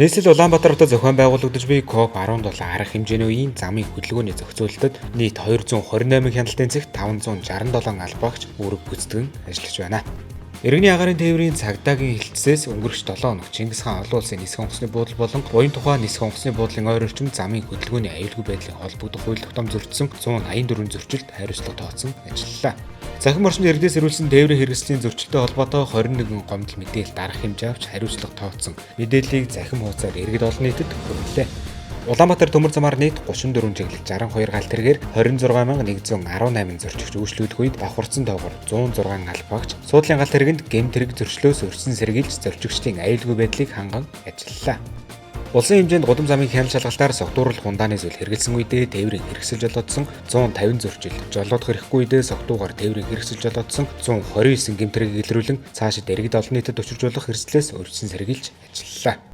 Нийслэл Улаанбаатар хотод зохион байгуулагдаж буй COP17 арга хэмжээний үеийн замын хөдөлгөөний зохицуулалтад нийт 228 хяналтын цэгт 567 албаагч үүрэг гүйцэтгэн ажиллаж байна. Иргэний агаарын тээврийн цагдаагийн хилцээс өнгөрөх 7 хоног Чингис хаан олон улсын нисэх онгоцны буудал болон буян тухай нисэх онгоцны буудлын ойр орчимд замын хөдөлгөөний аюулгүй байдлын холбогдох хууль тогтоом зөрчсөн 184 зөрчилд хариуцлага тооцсон ажиллалаа. Захин орчинд иргэдээс ирүүлсэн тээврийн хэрэгслийн зөрчилтэй холбоотой 21 гомдол мэдээлэл дарах хэмжээ авч хариуцлага тооцсон мэдээллийг захин хуудасаар иргэд олон нийтэд хүргэлээ. Улаанбаатар төмөр замаар нийт 34 чиглэл 62 галт тэргээр 26118 зорчигч үйлчлүүлэх үед давхарцсан тоогоор 106 албаагч суудлын галт тэргэнд гэмт хэрэг зөрчлөөс өрсөн сэргийлж зорчигчдын аюулгүй байдлыг ханган ажиллалаа. Улсын хэмжээнд гудам замын хяналт шалгалтаар согтууруулах хундааны зүйл хэрэгэлсэн үедээ тээврийг хэрэгсэлж жолоодсон 150 зөрчил, жолоодох хэрэггүй үедээ согтуугаар тээврийг хэрэгсэлж жолоодсон 129 гэмт хэргийг илрүүлэн цаашид иргэд олон нийтэд учиржуулах хэрэгслээс өрсөн сэргийлж ажиллалаа.